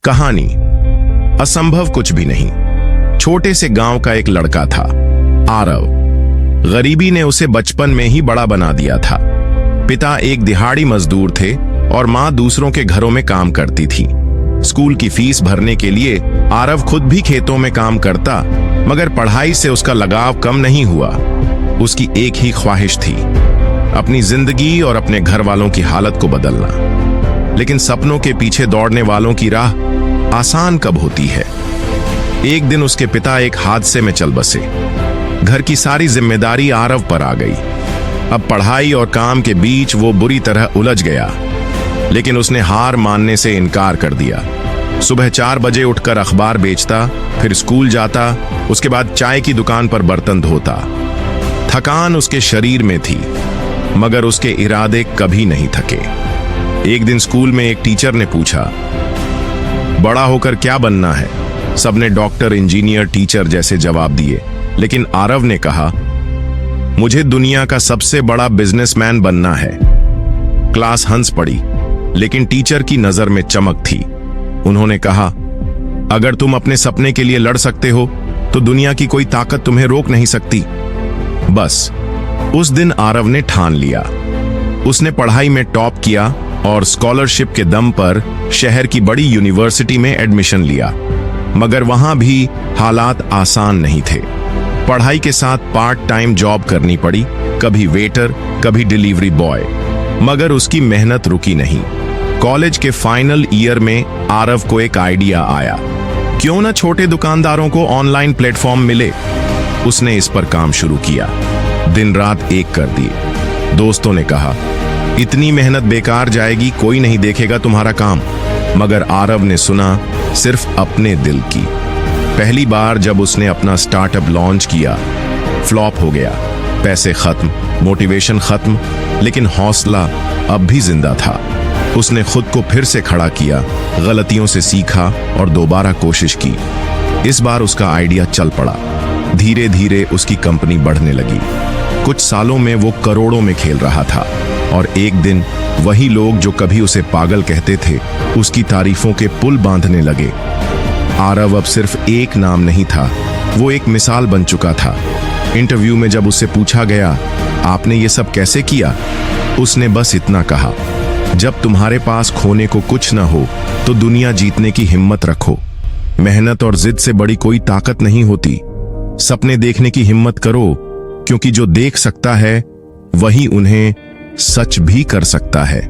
कहानी असंभव कुछ भी नहीं। छोटे से गांव का एक लड़का था, आरव। गरीबी ने उसे बचपन में ही बड़ा बना दिया था। पिता एक दिहाड़ी मजदूर थे और मां दूसरों के घरों में काम करती थी। स्कूल की फीस भरने के लिए आरव खुद भी खेतों में काम करता, मगर पढ़ाई से उसका लगाव कम नहीं हुआ। उसकी एक ही ख्वाहिश थी, अपनी जिंदगी और अपने घर वालों की हालत को बदलना। लेकिन सपनों के पीछे दौड़ने वालों की राह आसान कब होती है। एक दिन उसके पिता एक हादसे में चल बसे। घर की सारी जिम्मेदारी आरव पर आ गई। अब पढ़ाई और काम के बीच वो बुरी तरह उलझ गया, लेकिन उसने हार मानने से इनकार कर दिया। सुबह 4 बजे उठकर अखबार बेचता, फिर स्कूल जाता, उसके बाद चाय की दुकान पर बर्तन धोता। थकान उसके शरीर में थी, मगर उसके इरादे कभी नहीं थके। एक दिन स्कूल में एक टीचर ने पूछा, बड़ा होकर क्या बनना है? सबने डॉक्टर, इंजीनियर, टीचर जैसे जवाब दिए, लेकिन आरव ने कहा, मुझे दुनिया का सबसे बड़ा बिजनेसमैन बनना है। क्लास हंस पड़ी, लेकिन टीचर की नजर में चमक थी। उन्होंने कहा, अगर तुम अपने सपने के लिए लड़ सकते हो तो दुनिया की कोई ताकत तुम्हें रोक नहीं सकती। बस उस दिन आरव ने ठान लिया। उसने पढ़ाई में टॉप किया और स्कॉलरशिप के दम पर शहर की बड़ी यूनिवर्सिटी में एडमिशन लिया। मगर वहां भी हालात आसान नहीं थे। पढ़ाई के साथ पार्ट टाइम जॉब करनी पड़ी, कभी वेटर, कभी डिलीवरी बॉय। मगर उसकी मेहनत रुकी नहीं। कॉलेज के फाइनल ईयर में आरव को एक आइडिया आया, क्यों ना छोटे दुकानदारों को ऑनलाइन प्लेटफॉर्म मिले। उसने इस पर काम शुरू किया, दिन रात एक कर दिए। दोस्तों ने कहा, इतनी मेहनत बेकार जाएगी, कोई नहीं देखेगा तुम्हारा काम। मगर आरव ने सुना सिर्फ अपने दिल की। पहली बार जब उसने अपना स्टार्टअप लॉन्च किया, फ्लॉप हो गया। पैसे खत्म, मोटिवेशन खत्म, लेकिन हौसला अब भी जिंदा था। उसने खुद को फिर से खड़ा किया, गलतियों से सीखा और दोबारा कोशिश की। इस बार उसका आइडिया चल पड़ा। धीरे धीरे उसकी कंपनी बढ़ने लगी। कुछ सालों में वो करोड़ों में खेल रहा था। और एक दिन वही लोग जो कभी उसे पागल कहते थे, उसकी तारीफों के पुल बांधने लगे। आरव अब सिर्फ एक नाम नहीं था, वो एक मिसाल बन चुका था। इंटरव्यू में जब उससे पूछा गया, आपने ये सब कैसे किया, उसने बस इतना कहा, जब तुम्हारे पास खोने को कुछ ना हो तो दुनिया जीतने की हिम्मत रखो। मेहनत और जिद से बड़ी कोई ताकत नहीं होती। सपने देखने की हिम्मत करो, क्योंकि जो देख सकता है वही उन्हें सच भी कर सकता है।